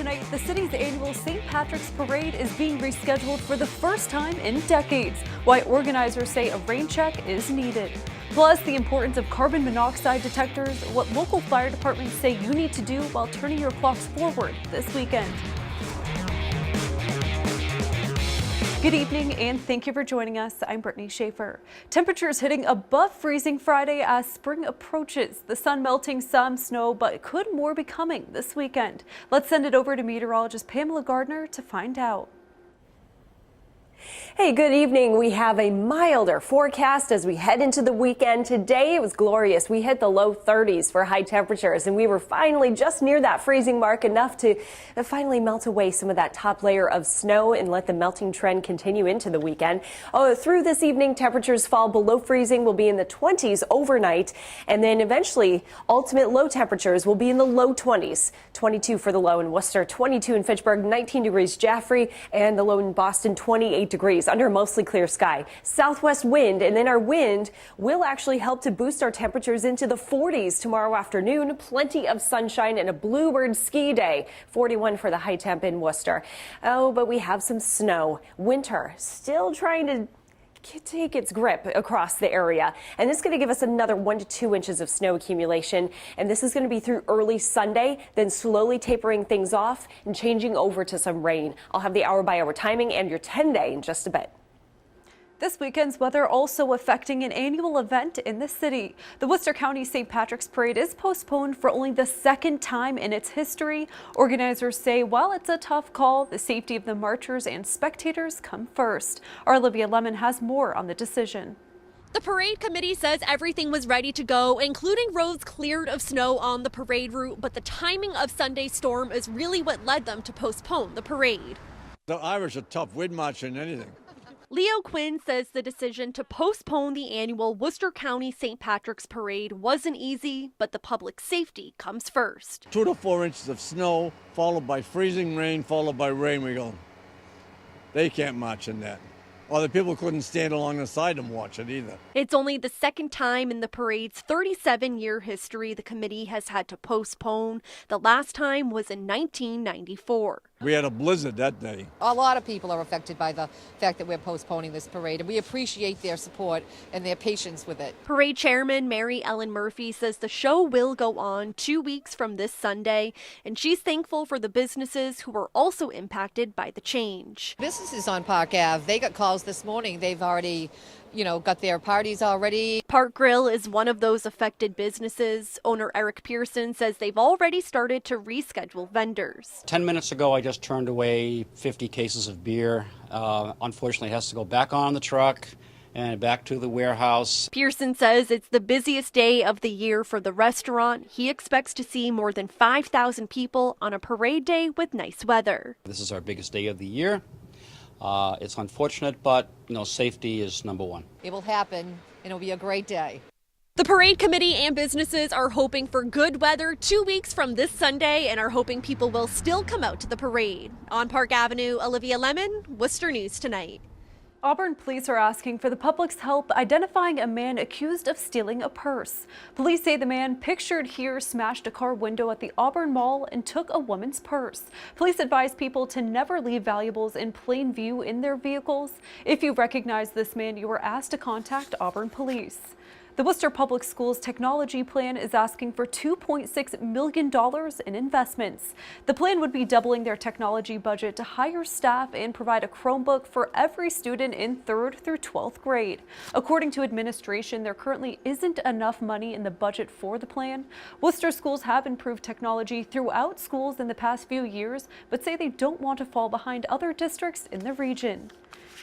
tonight, the city's annual St. Patrick's Parade is being rescheduled for the first time in decades, why organizers say a rain check is needed. Plus, the importance of carbon monoxide detectors, what local fire departments say you need to do while turning your clocks forward this weekend. Good evening and thank you for joining us. I'm Brittany Schaefer. Temperatures hitting above freezing Friday as spring approaches. The sun melting some snow, but could more be coming this weekend? Let's send it over to meteorologist Pamela Gardner to find out. Hey, good evening. We have a milder forecast as we head into the weekend. Today it was glorious. We hit the low 30s for high temperatures, and we were finally just near that freezing mark, enough to finally melt away some of that top layer of snow and let the melting trend continue into the weekend. Through this evening, temperatures fall below freezing, will be in the 20s overnight, and then eventually ultimate low temperatures will be in the low 20s. 22 for the low in Worcester, 22 in Fitchburg, 19 degrees Jaffrey, and the low in Boston, 28 degrees under mostly clear sky. Southwest wind, and then our wind will actually help to boost our temperatures into the 40s tomorrow afternoon. Plenty of sunshine and a bluebird ski day. 41 for the high temp in Worcester. Oh, but we have some snow. Winter still trying to take its grip across the area, and this is going to give us another 1 to 2 inches of snow accumulation, and this is going to be through early Sunday, then slowly tapering things off and changing over to some rain. I'll have the hour-by-hour timing and your 10-day in just a bit. This weekend's weather also affecting an annual event in the city. The Worcester County St. Patrick's Parade is postponed for only the second time in its history. Organizers say while it's a tough call, the safety of the marchers and spectators come first. Our Olivia Lemon has more on the decision. The parade committee says everything was ready to go, including roads cleared of snow on the parade route, but the timing of Sunday's storm is really what led them to postpone the parade. The Irish are tough. We'd march in anything. Leo Quinn says the decision to postpone the annual Worcester County St. Patrick's Parade wasn't easy, but the public safety comes first. 2 to 4 inches of snow, followed by freezing rain, followed by rain. We go, they can't march in that. Or the people couldn't stand along the side and watch it either. It's only the second time in the parade's 37-year history the committee has had to postpone. The last time was in 1994. We had a blizzard that day. A lot of people are affected by the fact that we're postponing this parade, and we appreciate their support and their patience with it. Parade Chairman Mary Ellen Murphy says the show will go on 2 weeks from this Sunday, and she's thankful for the businesses who were also impacted by the change. Businesses on Park Ave, they got calls this morning. They've already got their parties already. Park Grill is one of those affected businesses. Owner Eric Pearson says they've already started to reschedule vendors. 10 minutes ago, I just turned away 50 cases of beer. Unfortunately, it has to go back on the truck and back to the warehouse. Pearson says it's the busiest day of the year for the restaurant. He expects to see more than 5,000 people on a parade day with nice weather. This is our biggest day of the year. It's unfortunate, but safety is number one. It will happen, and it'll be a great day. The parade committee and businesses are hoping for good weather 2 weeks from this Sunday and are hoping people will still come out to the parade. On Park Avenue, Olivia Lemon, Worcester News Tonight. Auburn police are asking for the public's help identifying a man accused of stealing a purse. Police say the man pictured here smashed a car window at the Auburn Mall and took a woman's purse. Police advise people to never leave valuables in plain view in their vehicles. If you recognize this man, you are asked to contact Auburn Police. The Worcester Public Schools Technology Plan is asking for $2.6 million in investments. The plan would be doubling their technology budget to hire staff and provide a Chromebook for every student in 3rd through 12th grade. According to administration, there currently isn't enough money in the budget for the plan. Worcester schools have improved technology throughout schools in the past few years, but say they don't want to fall behind other districts in the region.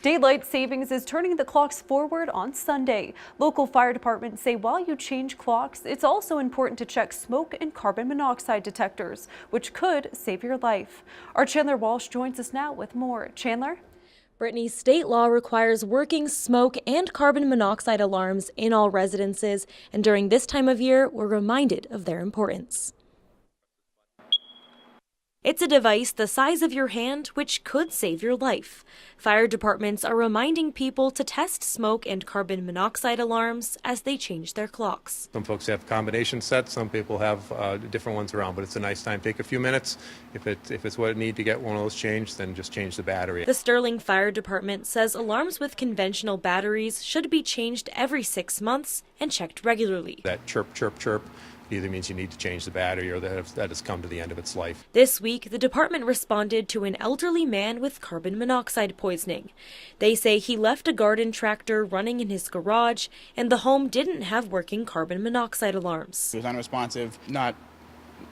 Daylight savings is turning the clocks forward on Sunday. Local fire departments say while you change clocks, it's also important to check smoke and carbon monoxide detectors, which could save your life. Our Chandler Walsh joins us now with more. Chandler? Brittany, state law requires working smoke and carbon monoxide alarms in all residences, and during this time of year, we're reminded of their importance. It's a device the size of your hand, which could save your life. Fire departments are reminding people to test smoke and carbon monoxide alarms as they change their clocks. Some folks have combination sets, some people have different ones around, but it's a nice time. Take a few minutes. If it's what it needs to get one of those changed, then just change the battery. The Sterling Fire Department says alarms with conventional batteries should be changed every 6 months and checked regularly. That chirp, chirp, chirp either means you need to change the battery or that has come to the end of its life. This week, the department responded to an elderly man with carbon monoxide poisoning. They say he left a garden tractor running in his garage, and the home didn't have working carbon monoxide alarms. He was unresponsive, not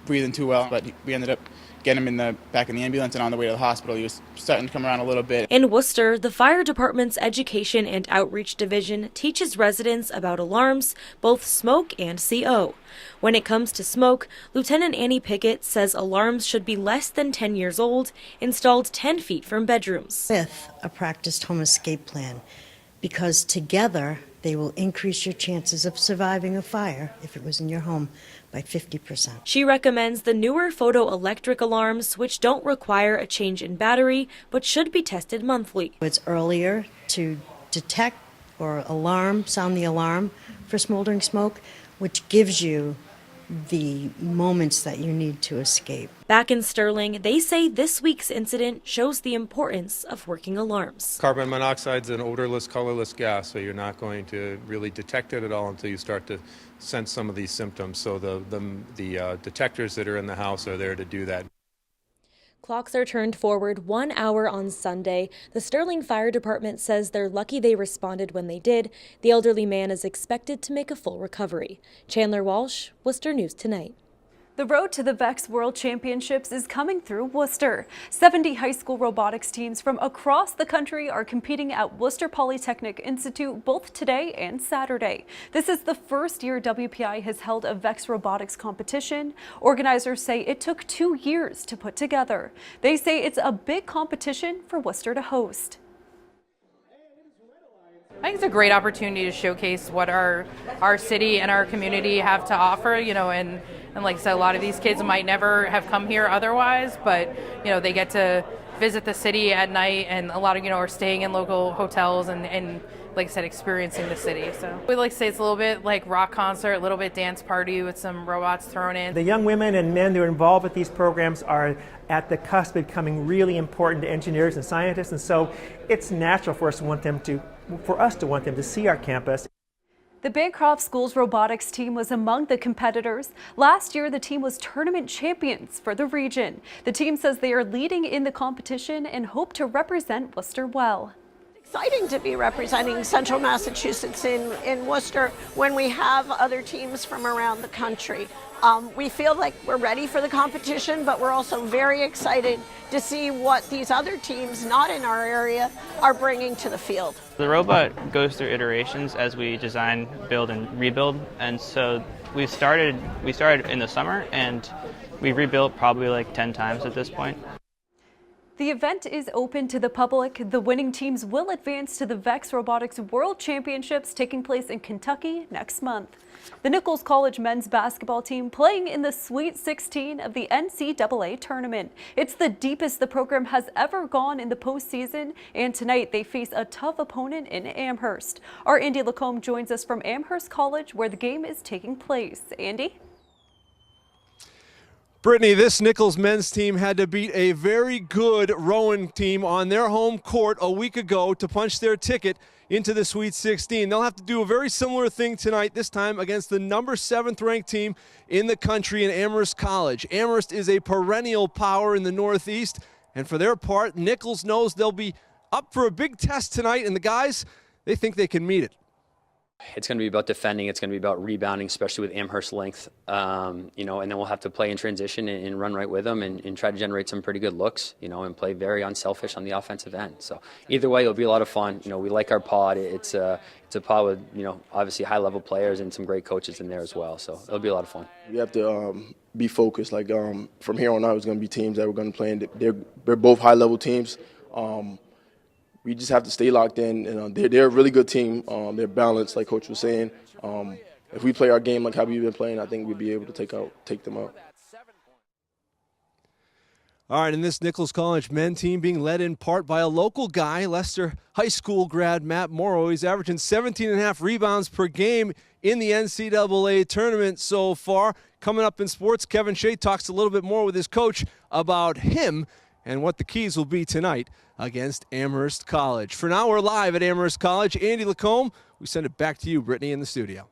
breathing too well, but we ended up getting him back in the ambulance, and on the way to the hospital, he was starting to come around a little bit. In Worcester, the fire department's Education and Outreach Division teaches residents about alarms, both smoke and CO. When it comes to smoke, Lieutenant Annie Pickett says alarms should be less than 10 years old, installed 10 feet from bedrooms. With a practiced home escape plan, because together they will increase your chances of surviving a fire, if it was in your home, by 50%. She recommends the newer photoelectric alarms, which don't require a change in battery, but should be tested monthly. It's earlier to detect or sound the alarm for smoldering smoke, which gives you the moments that you need to escape. Back in Sterling, they say this week's incident shows the importance of working alarms. Carbon monoxide is an odorless, colorless gas, so you're not going to really detect it at all until you start to sense some of these symptoms. So the detectors that are in the house are there to do that. Clocks are turned forward 1 hour on Sunday. The Sterling Fire Department says they're lucky they responded when they did. The elderly man is expected to make a full recovery. Chandler Walsh, Worcester News Tonight. The road to the VEX World Championships is coming through Worcester. 70 high school robotics teams from across the country are competing at Worcester Polytechnic Institute both today and Saturday. This is the first year WPI has held a VEX robotics competition. Organizers say it took 2 years to put together. They say it's a big competition for Worcester to host. I think it's a great opportunity to showcase what our city and our community have to offer, and like I said, a lot of these kids might never have come here otherwise, but, they get to visit the city at night, and a lot of, are staying in local hotels and like I said, experiencing the city. So we like to say it's a little bit like rock concert, a little bit dance party with some robots thrown in. The young women and men that are involved with these programs are at the cusp of becoming really important engineers and scientists, and so it's natural for us to want them to see our campus. The Bancroft School's robotics team was among the competitors. Last year, the team was tournament champions for the region. The team says they are leading in the competition and hope to represent Worcester well. Exciting to be representing Central Massachusetts in Worcester when we have other teams from around the country. We feel like we're ready for the competition, but we're also very excited to see what these other teams not in our area are bringing to the field. The robot goes through iterations as we design, build, and rebuild, and so we started in the summer, and we've rebuilt probably like 10 times at this point. The event is open to the public. The winning teams will advance to the VEX Robotics World Championships taking place in Kentucky next month. The Nichols College men's basketball team playing in the Sweet 16 of the NCAA tournament. It's the deepest the program has ever gone in the postseason, and tonight they face a tough opponent in Amherst. Our Andy Lacombe joins us from Amherst College, where the game is taking place. Andy? Brittany, this Nichols men's team had to beat a very good Rowan team on their home court a week ago to punch their ticket into the Sweet 16. They'll have to do a very similar thing tonight, this time against the number 7th ranked team in the country in Amherst College. Amherst is a perennial power in the Northeast, and for their part, Nichols knows they'll be up for a big test tonight, and the guys, they think they can meet it. It's going to be about defending. It's going to be about rebounding, especially with Amherst length. And then we'll have to play in transition and run right with them and try to generate some pretty good looks, and play very unselfish on the offensive end. So either way, it'll be a lot of fun. We like our pod. It's a pod with, obviously high-level players and some great coaches in there as well. So it'll be a lot of fun. We have to be focused. From here on out, it's going to be teams that we're going to play in. They're both high-level teams. We just have to stay locked in, and they're a really good team. They're balanced, like Coach was saying. If we play our game like how we've been playing, I think we'd be able to take them out. All right, and this Nichols College men team being led in part by a local guy, Leicester High School grad Matt Morrow. He's averaging 17.5 rebounds per game in the NCAA tournament so far. Coming up in sports, Kevin Shea talks a little bit more with his coach about him and what the keys will be tonight against Amherst College. For now, we're live at Amherst College. Andy Lacombe, we send it back to you, Brittany, in the studio.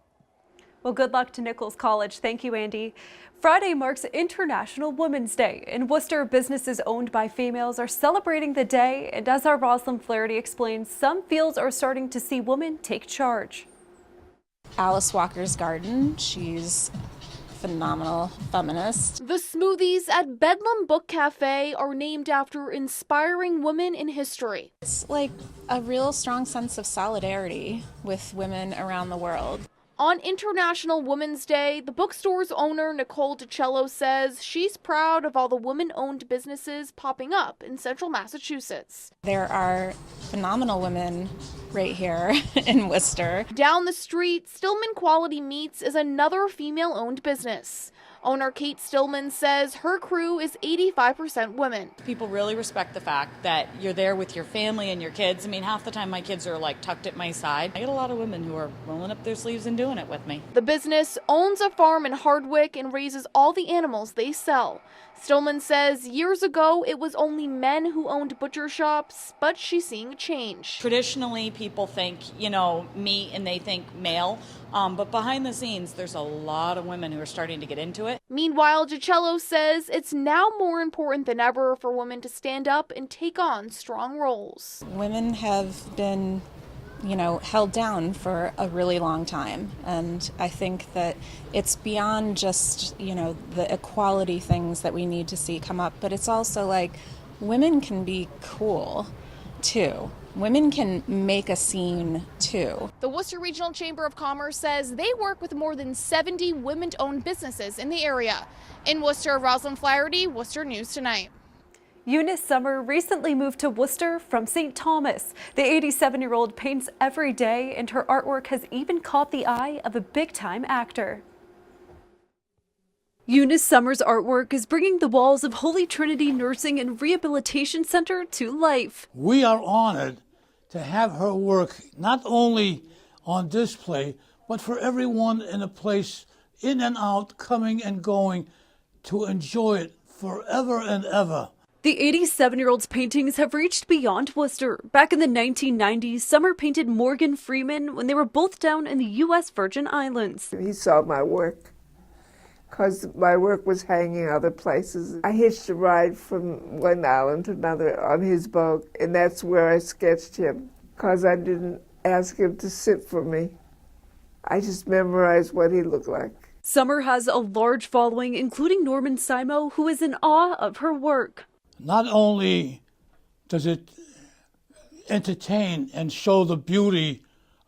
Well, good luck to Nichols College. Thank you, Andy. Friday marks International Women's Day. In Worcester, businesses owned by females are celebrating the day. And as our Rosalind Flaherty explains, some fields are starting to see women take charge. Alice Walker's Garden. She's phenomenal feminist. The smoothies at Bedlam Book Cafe are named after inspiring women in history. It's like a real strong sense of solidarity with women around the world. On International Women's Day, the bookstore's owner, Nicole DiCello, says she's proud of all the women-owned businesses popping up in central Massachusetts. There are phenomenal women right here in Worcester. Down the street, Stillman Quality Meats is another female-owned business. Owner Kate Stillman says her crew is 85% women. People really respect the fact that you're there with your family and your kids. I mean, half the time my kids are like tucked at my side. I get a lot of women who are rolling up their sleeves and doing it with me. The business owns a farm in Hardwick and raises all the animals they sell. Stillman says years ago it was only men who owned butcher shops, but she's seeing a change. Traditionally, people think, meat and they think male, but behind the scenes, there's a lot of women who are starting to get into it. Meanwhile, DiCello says it's now more important than ever for women to stand up and take on strong roles. Women have been held down for a really long time. And I think that it's beyond just, the equality things that we need to see come up, but it's also like women can be cool too. Women can make a scene too. The Worcester Regional Chamber of Commerce says they work with more than 70 women-owned businesses in the area. In Worcester, Rosalind Flaherty, Worcester News Tonight. Eunice Summer recently moved to Worcester from St. Thomas. The 87-year-old paints every day, and her artwork has even caught the eye of a big-time actor. Eunice Summer's artwork is bringing the walls of Holy Trinity Nursing and Rehabilitation Center to life. We are honored to have her work not only on display, but for everyone in the place, in and out, coming and going, to enjoy it forever and ever. The 87-year-old's paintings have reached beyond Worcester. Back in the 1990s, Summer painted Morgan Freeman when they were both down in the U.S. Virgin Islands. He saw my work because my work was hanging other places. I hitched a ride from one island to another on his boat, and that's where I sketched him because I didn't ask him to sit for me. I just memorized what he looked like. Summer has a large following, including Norman Simo, who is in awe of her work. Not only does it entertain and show the beauty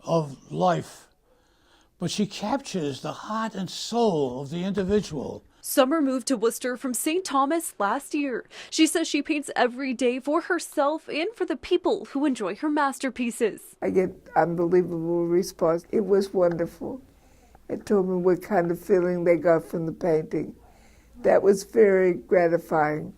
of life, but she captures the heart and soul of the individual. Summer moved to Worcester from St. Thomas last year. She says she paints every day for herself and for the people who enjoy her masterpieces. I get unbelievable response. It was wonderful. I told them what kind of feeling they got from the painting. That was very gratifying.